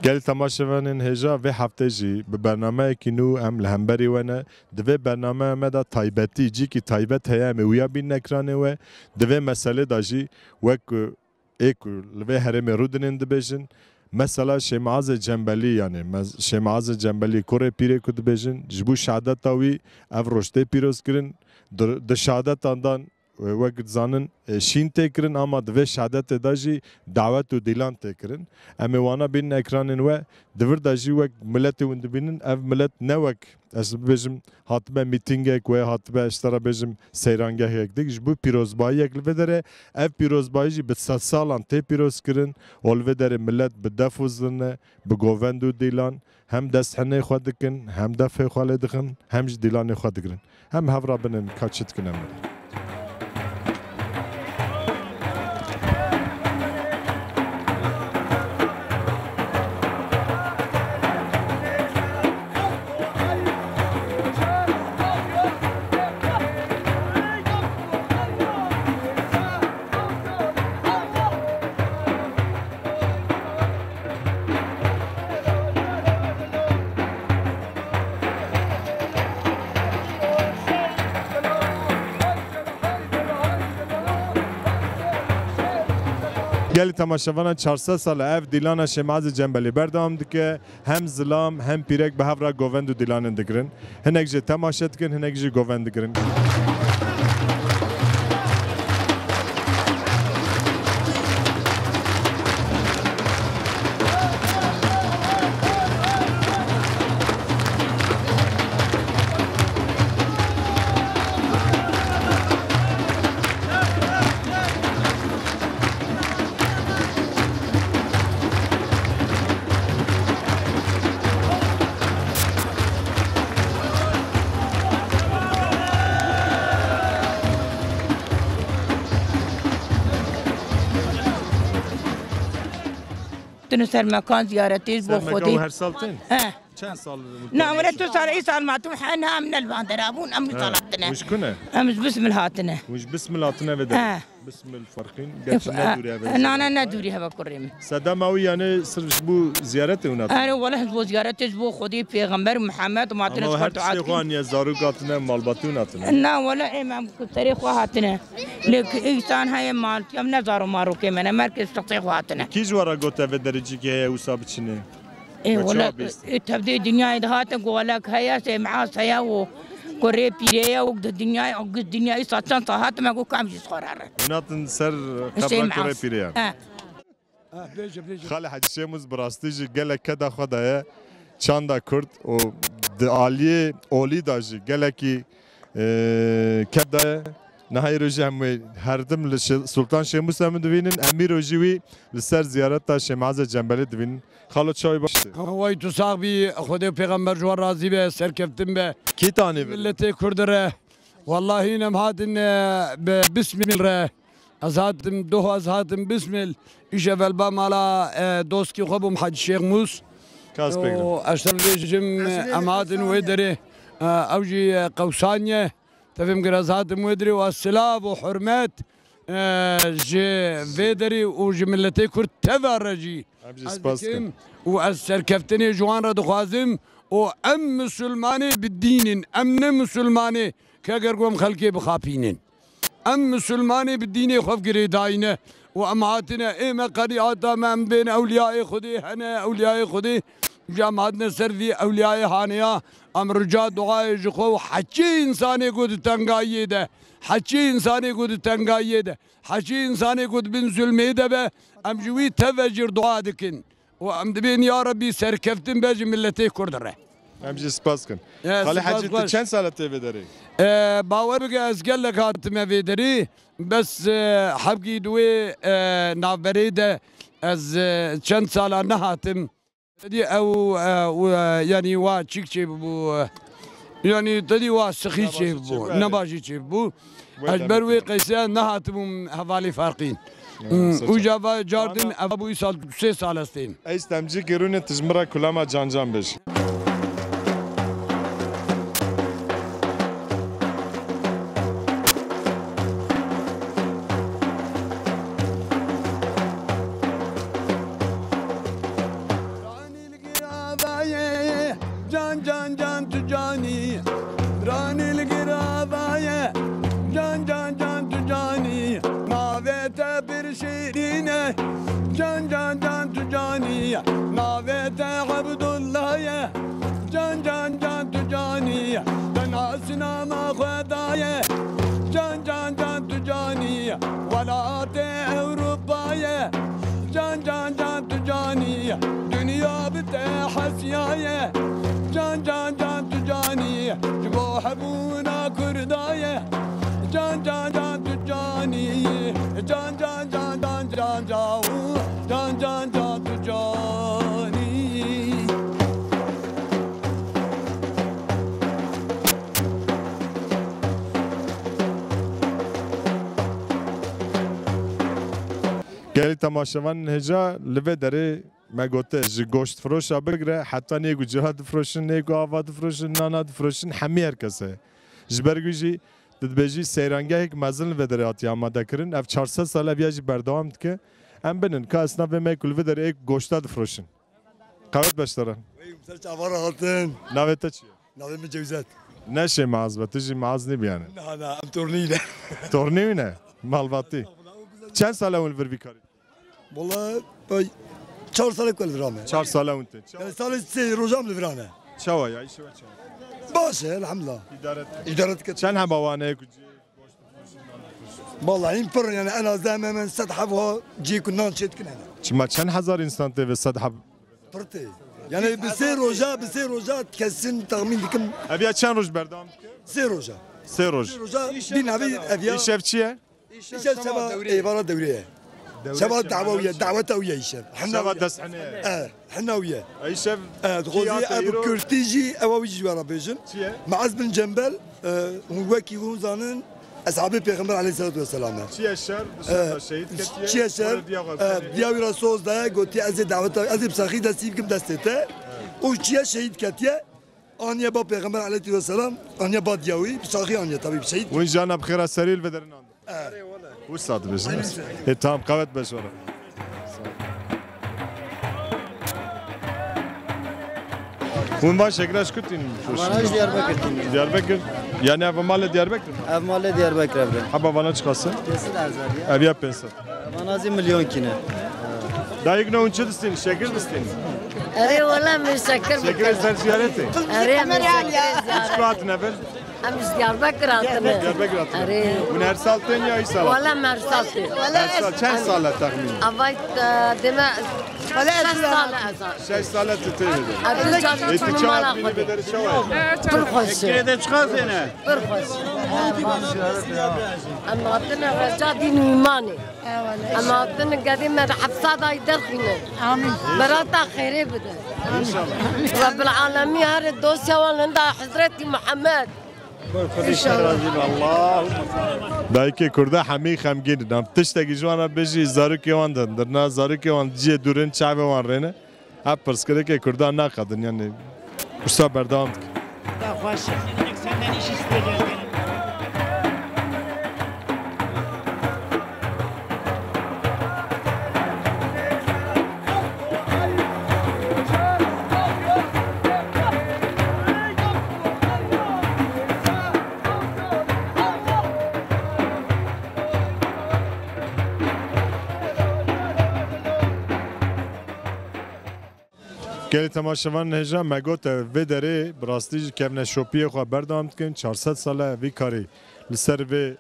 گل تماشاوانین هجا و هفته جی به برنامه کی نو ام لهمبری ونه دوی برنامه مدا تایبتی جی کی تایبت هیا مویا بین نکرانه و دوی مسئله داجی وک ایک لوی هرم رودنین دبیجن مثلا شمعاز جنبلی یعنی شمعاز جنبلی کره پیره کد بجن جبو شهادت تاوی اف رشته پیروز کرن د شهادت اندان وقت زانن شین تکرن اما دوی شهادت داجی دعوت و دیلان تکرن اما وانا بین اکرانن و دور داجی وقت ملت وند بینن اف ملت نوک از بجم هاتبه میتینگ یک و هاتبه اشترا بجم سیرانگه یک دیگ جبو پیروزبایی یک لوی داره اف پیروزبایی جی به 100 سالان تی پیروز کرن و لوی داره ملت به دفوزنه به گووند و دیلان هم دست حنه خود دکن هم دفع خاله دکن هم دیلان خود دکن هم هفرا بنن کچت کنم گلی تماشاوان 400 سال اف دیلان شمعاز جنبلی بردام دکه هم زلام هم پیرک به هفرا گووند و دیلان دگرن هنگ جه تماشات کن هنگ جه گووند دگرن تنو سر مکان زیارتیش با خودی هر سال تین؟ چند سال؟ نه ولی تو سال ای سال ما تو حنا من الباندرابون ام طلعتنا وش كنا؟ ام بسم الهاتنا وش بسم الهاتنا بدا؟ بسم الفرقين قالش ندوري هذا انا ندوري هذا كريم صدام اوي يعني صرف بو زيارته هناك انا والله بو زيارتش بو خودي پیغمبر محمد وما تنس فرت عاد شيخوان يا زاروقاتنا مالباتوناتنا لا ولا امام تاريخ وهاتنا لك انسان هاي مال يم نزارو مارو كمان مركز تطيق وهاتنا كي جوارا قوتا في درجه كي وصابتشني ايه ولا تبدي الدنيا دهات قولك هيا سمعا سيا و كوري بيريا وقد الدنيا وقد الدنيا ساتان صهات ما قو كام يصخر هناتن سر قبل كوري بيريا خالي حاج شموز براستيجي قالك كدا خدايا چاندا كرد و عالیه اولی داشتی گلکی کدا نهایی روزی هم هر دم سلطان شموس هم دوینن امیر روزی لسر زیارت تا شمعاز جنبلی دوینن خالد چای باشه وای تو صاحبی خدا پیغمبر جوار راضی به سر کفتم به کی تانی ملت کردره والله اینم هاتن بسم الله از هاتم دو از هاتم بسم الله ایش اول با مالا دوست کی خوبم حاج شیخ موس کاس بگم اشتر دیجم امهاتن ویدره اوجی قوسانیه تفهم قرازات مدري والسلام وحرمات جي فيدري وجي ملتي كرت تفرجي والسر كفتني جوان رد خوازم وام مسلماني بالدين امن مسلماني كاقرقوم خلقي بخافينين ام مسلماني بالدين خوف قريداينه وامهاتنا ايما قريعاتا من بين اولياء خدي هنا اولياء خدي جامعتنا سر في اولياء هانيا ام رجاء دعاء جخو حكي انساني قد تنقايه ده حكي انساني قد تنقايه ده حكي انساني قد بن ظلمي ده به ام جوي تفجر دعاء دكن وام دبين يا ربي سركفتن باجي ملتي كردره ام جي سباسكن خالي حاجي انت كم سنه تبي دري باور بقى اسقل لك هاتم في دري بس حبقي دوي نافريده از چند سال نهاتم تدي او يعني وا تشيك بو يعني تدي وا سخي بو نباجي بو اجبروي قيسان نهاتم حوالي فارقين وجابا جاردن ابو سال 3 سال استين استمجي كيرون تجمرا كلما جان بش سناما خدايا جان جان جان تجاني ولات أوروبايا جان جان جان تجاني دنيا بتحسيايا جان جان جان تجاني جبو حبونا كردايا جان جان جان تجاني جان جان جان جان جان جان جان جان تجاني گلی تماشاوان هجا لبه داره مگوته جی گوشت فروش بگره حتی نیگو جهاد فروشن نیگو آواد فروشن ناناد فروشن همی هر کسه جبرگو جی دبیجی سیرانگه یک مزل و داره آتی آماده کرن اف 400 ساله بیا جی بردوام که ام بنن که اسناف میکل و داره یک گوشتاد فروشن قوت بشترن مثل چوار هاتن نویتا چیه؟ نوی مجوزات نشه معاز و تجی معاز نی بیانه نه نه ام تورنیله تورنیو نه مالباتی چند ساله اون ور بیکاری؟ والله باي 4 سال كل درامه 4 ساله اون تن يعني صار لي روجام الفرانه چوا یا ایشو چوا باشه الحمد لله اداره كتب چند هم بوانه کجی والله ينفر يعني انا زعما من استضحفها جي كنا نشيت كنا چما چند هزار انسان ته و صد حب فرتي يعني بسير روجا تكسن تغمين ديكم اویا چند روز بردام سير روجا سه روز روجا دين هذه ابيا شف چیه شباب عباره دوريه شباب دعوه ويا الشباب شباب دست حنه حنا وياه ای شف غوزي ابو كرتيجي او يجي ورا بيجن چیه معز بن جنبل هو كي وزانن اصحاب پیغمبر علیه الصلاه و السلام چیه شر شهید کتیه چیه شر دیاوی رسول ده گوتی از دعوت از بسخی دستیم کم دستته او چیه شهید کتیه آنیا با پیغمبر علیه السلام آنیا با دیاوی بسخی آنیا طبیب شهید وین جانا بخیر سریل و درنان و ساعت بزن تام قوت بشوره وين باش شكراش كنتين ماناش دياربكر يعني افا مال دياربكر اف مال دياربكر ابن حبا فانا چقاسه كسل ارزال ابيا بنسا مانازي مليون كينه دايق نو انچه دستين شكر دستين أري والله مشكر شكر سر زيارتي أري مشكر اشكوات نفل أمس دياربكر عطنا دياربكر عطنا أري من هر سال تين يا اي سال والله مرسالتي هر سال چند سال تخمين أبيت دماء ولا 6 سال تتيجي أبي جاني انت كل ما چاوت بيني بدر شوي برخص كده تشخاصينه برخص أما عطنا رجادي نيماني أما عطنا قديم حفصات هاي درخينة آمين براتا خيري بده ان شاء الله رب العالمين هذا الدوسيا ولا حضرتي محمد دایکی کرده همی خمگین نم تشتگی جوانا بجی زاروکی وان درنا زاروکی وان جی دورن چاو وان رنه هپ پرس کرده که کرده نخدن یعنی کشتا بردام گلی تماشاوان هجا مگوت و داره براستی کمن شوپی خو بردام کن 400 ساله وی کاری لسر و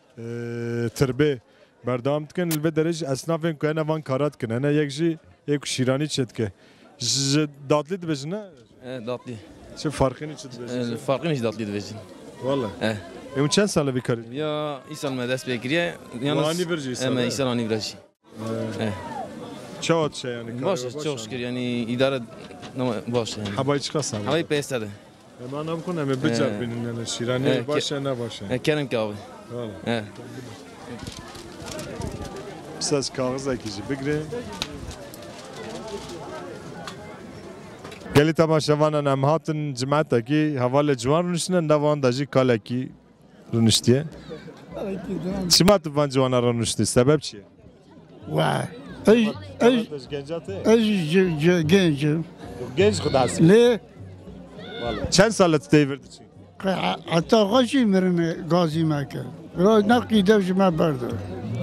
تربه بردام کن و درج اسنافن که انا وان کارات کن انا یک جی یک شیرانی چت که دادلی دبجنه داتلي چه فرقی نیست بجنه الفرق مش داتلي دفجن والله اون چند ساله وی کاری يا إيسال ما دست بكريه واني برجي أما إيسال أني برجي چه چه یعنی باشه çok şükür yani idare باشه yani حبای چه قسم havayı pestade من هم کنم بجر بینن یعنی شیرانی باشه نباشه Kerem kahve والله بس از کاغذ اکیجی بگیریم گلی تماشاوانان هم هاتن جماعت اکی حوال جوان رونشتن دوان داجی کال اکی رونشتیه چما تو وان جوانا رونشتی سبب چیه؟ واه گنجاته؟ جنجم گنج خود هستی ليه چند سالت دیورد چی؟ حتى غشي مرن غازي ماكا رو نقي دوج ما برده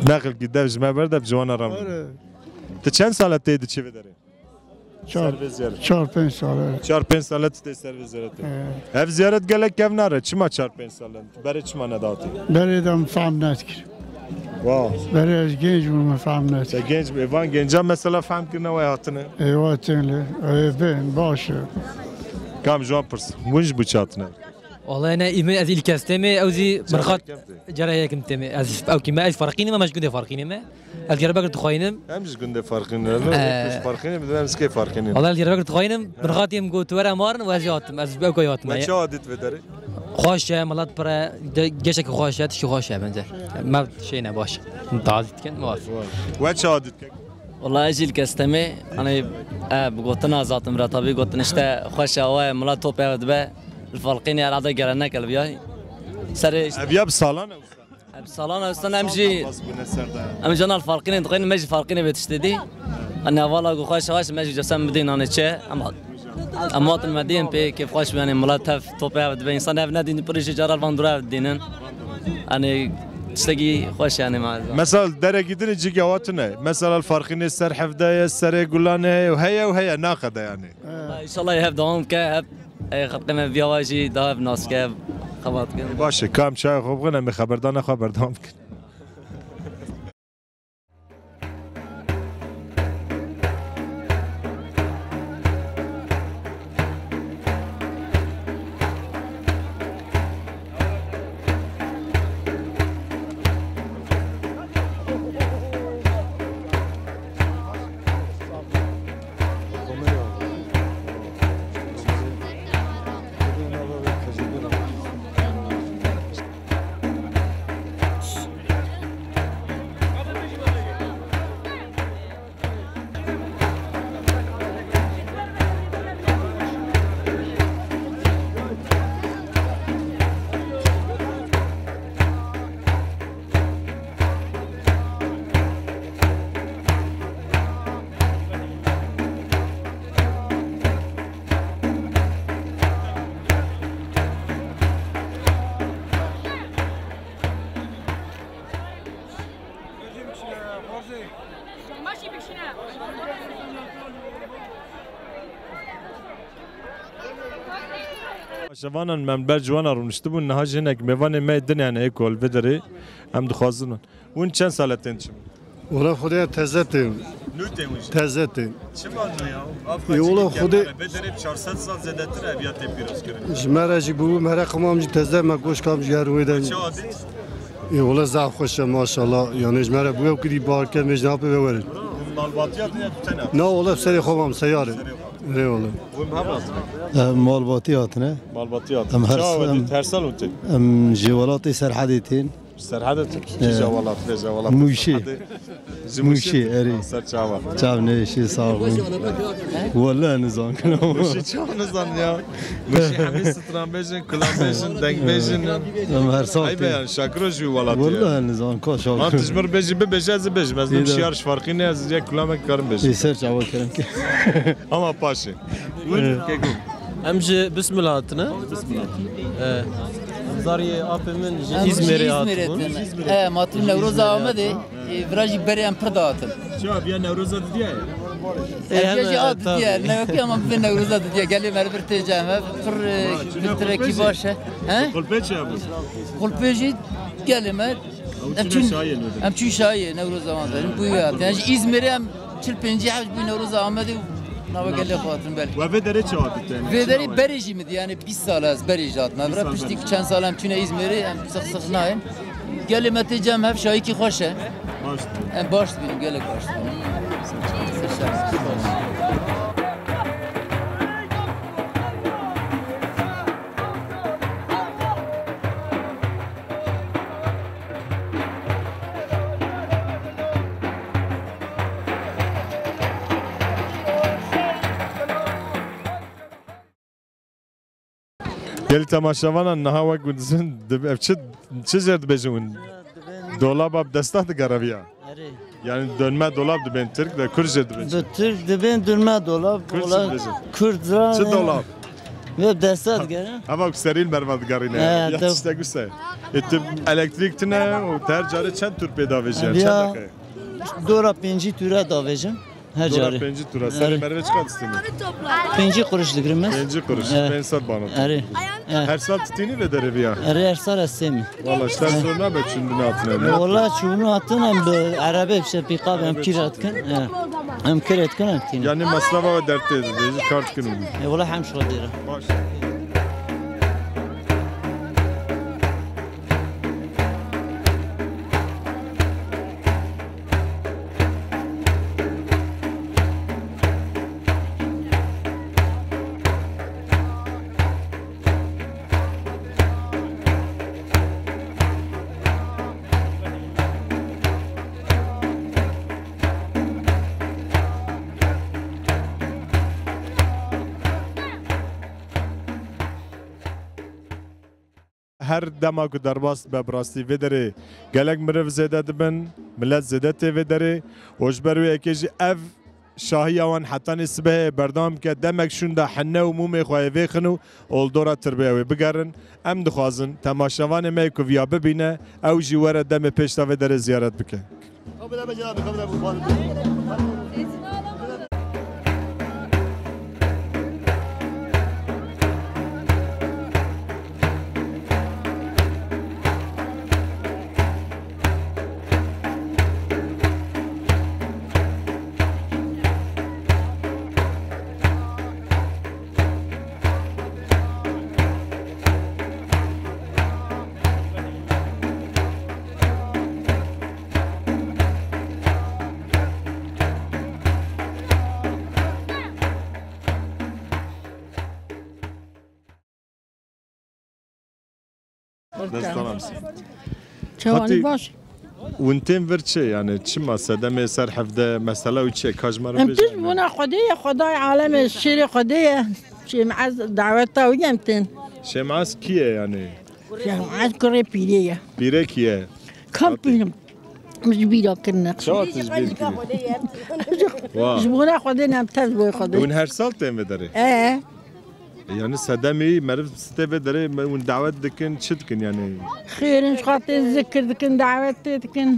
نقل کی دوج ما برده جوانا رام تو چند سالت دیدی چی بداره؟ سرویس زیارت 4-5 ساله 4-5 ساله تی سرویس زیارت اف زیارت گله کم نره چما 4-5 ساله برای چما نداتی بریدم فهم نکر واه برای از گنج بودم فهم نکر گنج ایوان گنجا مثلا فهم کنه و هاتنه ایواتین بین باشه کام جوان پرس ونج بچاتنه والله انا ايمن از الكاستمي او زي مرخات جرايه كنت از او كيما از فرقيني ما مش كنت فرقيني ما الجربه قلت خوينم همش كنت فرقين مش فرقين بدنا مسكي فرقين والله الجربه قلت خوينم مرخات يم قلت ورا مارن وازيات از او كيات ما شادت بدري خوش ملات برا جشك خوشات شو خوش بنزه ما شينا باش انت عادت كان ما وين شادت والله اجي الكاستمي انا بقولتنا ذات مراتبي قلت نشتا خوش هواي ملات توب دبا الفالقين يا راضي قالنا كلبياي سري ابيا بصالانه بصالانه استنى امشي جانا الفالقين تقين ماجي فالقين بتشتدي انا والله خوش واش ماجي جسم مدينه انا تشي اموات المدينه بي كيف خوش يعني ملاتف توبا دبا انسان نادي بريش جرى الفاندورا دينن انا تشتكي خوش يعني مع مثلا درجه دين جيجا واتنا مثلا الفارقين السر حفده السر قلانه وهي ناقده يعني ان شاء الله يهب دوام كهب خدمه بيواجي دهب ناس كهب خبط باشه کام چای خوب کنم خبردان خبردام کن شوانان من بر جوانا رونشته بون نها جنک میوان می دنیا نه کول بدری هم دخوازن اون چند سالتین چم ولا خدا تزتیم نوتیم تزتیم چما نویا ولا خدا بدری 400 سال زدتر ابیات پیروز کرد جمره جی بو مره قمام جی تزه ما گوش کام جارو میدن ولا زعف خوش ماشاءالله یعنی جمره بو کدی بار کرد مجناب بورد مالباتیات نه تنه نه ولا سری خوام سیاره نه ولا مالباتيات نه مالباتيات هر سال انت جوالاتي سرحدتين سرحدت جوالات جوالات موشي اري سرچاوا چاو نه شي صاحب ولا نظام كلام موشي چاو نظام يا موشي حميد ستران بيجن كلام بيجن دنگ بيجن هر سال اي بيان شاكرو جوالات والله نظام كو شاكر ما تجمر بيجي ببجاز بيج بس مشيارش فرقين از يا كلام كارم بيجي سرچاوا كرم اما باشي وين كيكو امجي بسم الله تنا بسم الله زاري اب من İzmir'e atın. Matın Nevruz Ahmet'i virajı beriyem pırdağıtın. Şu abi Nevruz'a dedi ya. Virajı adı diye. Ne yok ama bir Nevruz'a diye. Geliyor merber teceme. Fır bitireki başa. Kulpeç ya bu. Kulpeci gelime. Emçün şahi Nevruz Ahmet'in bu ya. Yani İzmir'e hem çılpinci havuz bu Nevruz Ahmet'i نوا قال لي خاطر بالك وفدري شاطت يعني فدري بريجي مد يعني 20 سال از بريجات ما برا بشتيك كان سال هم تونه ازميري هم سخسخناين قال لي ما تجم هب شايكي خوشه باش بينم قال لك باش گلی تماشاوان نها و گوزن دب چه زرد بجون دولاب اب دستات گرابیا yani dönme dolap da ben Türk de Kürtçe de ben. Türk de ben dönme dolap. Kürtçe. Çe dolap. Ne destek gene? Ama seril berbat garine. Ya işte güzel. Ettim elektrik tine o tercare çend Türk bedava verecek. Ya. Dora 5 türe da vereceğim. هجاری پنجی تورا سری مروه چقدر استینی؟ 5 قرش دگرم است 5 قرش 500 بانات آره هر سال تتینی به داره بیا آره هر سال استمی والله اشتر زور نبه چون ناتنه والله چون ناتنم به عربه بشه پیقاب هم کیرات کن هم کیرات کنم تین یعنی مصرف و درته دیجی کارت کنیم والله هم شو دیره باش هر دما که در باست به براستی وداره گلک مرف زده دبن ملت زده تی وداره وش بروی اکیجی اف شاهی آوان حتی نسبه بردام که دمک شونده حنه و مومی خواهی ویخنو اول دورا تربیه وی بگرن ام دخوازن تماشاوان می که ویا ببینه او جیواره دم پیشتا وداره زیارت بکن دستانم چوانی باش وانتين ورچه يعني چما صدمه سر حفظه مساله و چه کاجمر امتش بونا خدای عالم شیر خدای شمعز دعوتا ويمتن شمعز کیه يعني شمعز كره بيريه پیره کیه كم بيرم مش بيرا كنا شو تجبير كي جبونا خدای نمتز بوی خدای ون هر سال تم داره اه يعني صدمي مرف ستيف داره ون دعوت دكن شدكن يعني خير إن خاطر ذكر دكن دعوت دكن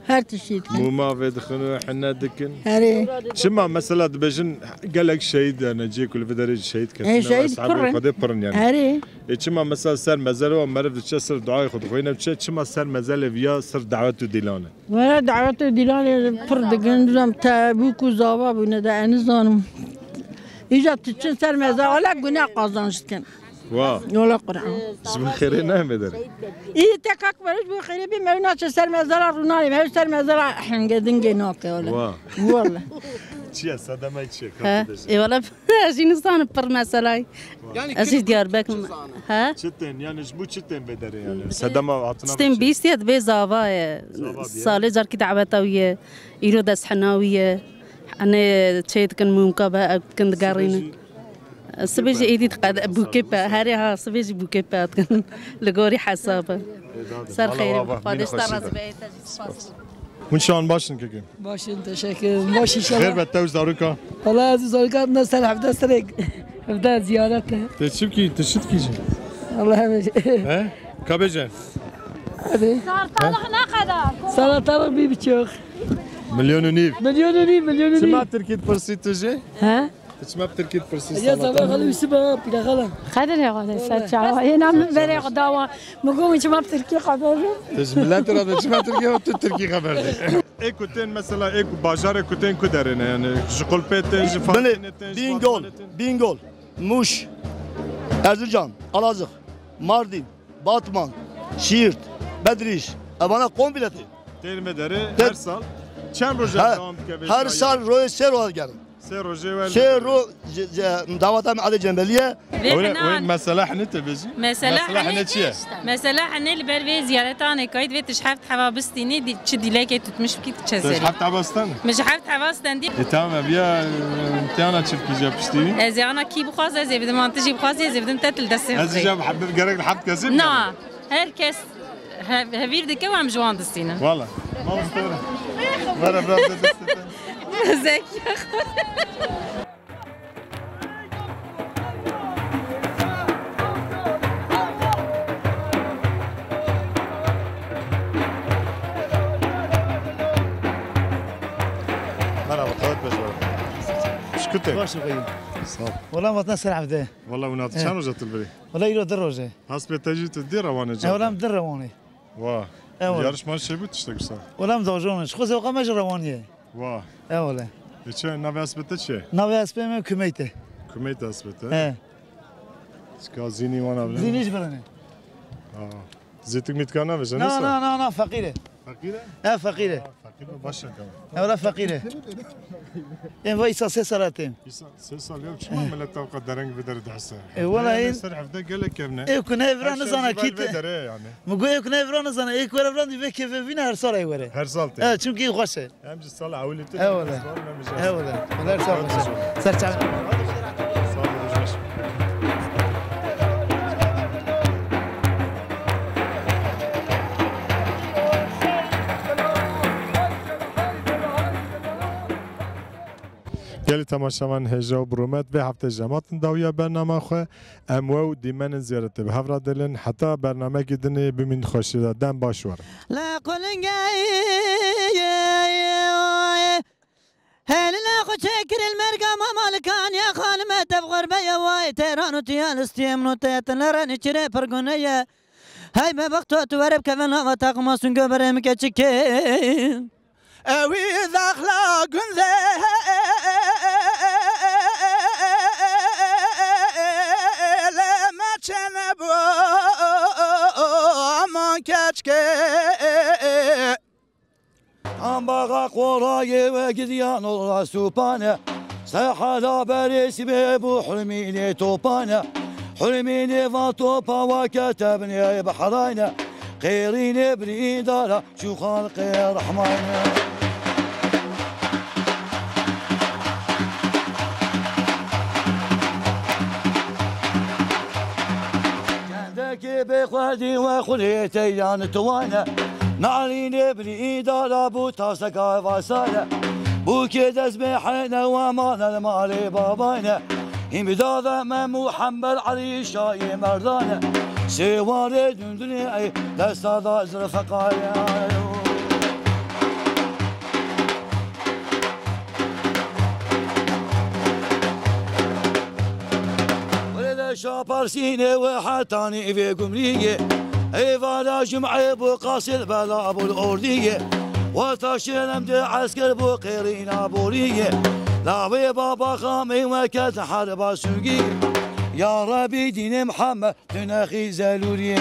هر تشي دكن مو ما في دخنو حنا دكن هري شما مثلا دبجن قالك شهيد انا جي كل في داره شهيد كان ايه شهيد قرن يعني هري شما مثلا سر مزل و مرف تشسر دعاء خد خوينا شما سر مزل فيا سر دعوت ديلانه ولا دعوت ديلانه فرد دكن زم تابوك وزابا بندا انزانم إجا تشين سر مزال ولا جناح قازانش كان. واه. ولا قرعة. اسمه خيرين نعم دار. إيه تكاك بريش بخير بي ما يناش سر مزال رونالي ما سر مزال إحنا قاعدين جناك ولا. واه. والله. شيء صدق ما يشيء. ها. إيه والله أجي نصان بر مسألة. أجي ديار بك. ها. شتين يعني شبو شتين بدر يعني صدق ما عطنا. شتين بيستيد بيزافا. صالح جار كده عبتاوية. إيرو دس حناوية. أنا شيء كان ممكن كنت قارين سبيج إيدي تقعد بوكيبا هاريها سبيج بوكيبا كان لقوري حسابه صار خير قادش ترى زبايت وإن شاء الله باشن كيكي باشن تشكر ماشي شاء خير بتوز داروكا والله زاروكا نسال حفظ سرق حفظ زيارته تشبكي تشد كيجي الله ماشي ها كابجان هذه صار طلق بيبتشوخ مليون ونيف مليون ونيف شما تركيد برسي تجي ها شما بتركيد برسي يا صباح خلو يسبها بلا غلا خدر يا غلا ساتشا هنا بري غداوا مقوم شما بتركي خبر تجملات ترى شما تركي وتتركي خبر ايكوتين مثلا ايكو باجار ايكوتين كدرنا يعني شغل بيتين جفان بينغول موش Erzincan, Alazık, Mardin, Batman, Siirt, Bedriş, bana kompleti. Termederi her sal. Çem roje devam dike. Her sal roje sero geldi. Sero davata mi Ali Cembeliye. وين مسألة حنا تبجي؟ مسألة حنا شيء؟ مسألة حنا اللي بري زيارتان كايد في تشحفت حوابستيني دي تشدي لك تتمش بكي تشزري. تشحفت حوابستان؟ مش حفت حوابستان دي. تمام بيا تانا تشوف كي جاب شتي؟ إذا أنا كي بخاز إذا بدي ما تجي بخاز إذا بدي تتل دسي. إذا جاب حبيب جرك حبت كذب؟ نعم هركس هفير دي كم عم جوان دستينا. والله ما مستوى. مرة برافو دستينا. زك يا خو. مرحبا خالد بجوار كنت باش بخير صح والله ما تنسى عبده والله ونات شنو رجعت البري والله يلو دروجه حسب تجي تدير روانه جا والله مدر رواني واه يارش ما شي بوت تشتغل صح والله مزوجونش خذ وقا ما روانيه واه والله ايش نافي اسبت شي نافي اسبت من كميته كميته اسبت سكازيني وانا بلا زينيش برني زيتك متكانه بس لا فقيره فقيره؟ فقيره فقيره باشا كمان ولا فقيره فايسا سي سالتين سي سال يوم شو ما ملت توقع درنج بدرد حسن والله سرح بدا قال لك ابنه كنا فران زانا كيت يعني مقول كنا فران زانا كورا فران دي كيف فينا هر سال ايوره هر سال چونكي خوشه هم جي سال عولت والله والله هر سال خوشه سرچ گلی تماشاوان هجا و برومت به هفته جماعت داویا برنامه خو امو دیمن زیارت به هفرا دلن حتی برنامه گیدنی بمین خوشی دادن باشور لا قلنگای هل لا خشكر المرقم مالكان يا خالمة تفغر بيا واي تيران وتيال استيم نوتيت لراني تشري فرقونية هاي ما بقتو تورب كفن هوا تاقما سنقو برمك تشكين اوي ذا اخلاق ذا لما تشنبو امان كاتشكي ام باغا قوراي وقديان الله سوبانا ساحة بريس بيبو حلميني توبانا حلميني فاطوبا وكتبني بحراينا خيرين ابني دارا شو خالقي رحمانا كندك بخوادي وخليتي يان توانا نعلين ابني دارا بو تاسكا فاسانا بو كدز بحنا ومان المالي بابانا امدادا من محمد علي شاي مردانا سوار دنيا دستا دا زرفقايا ولد شابر سيني وحتاني في قمرية ايفانا جمعي بو قاصد بلا ابو الاردية وتاشينا مدي عسكر بو قيرينا بورية لاوي بابا خامي وكت حرب سوقية يا ربي دين محمد تناخي زالوريا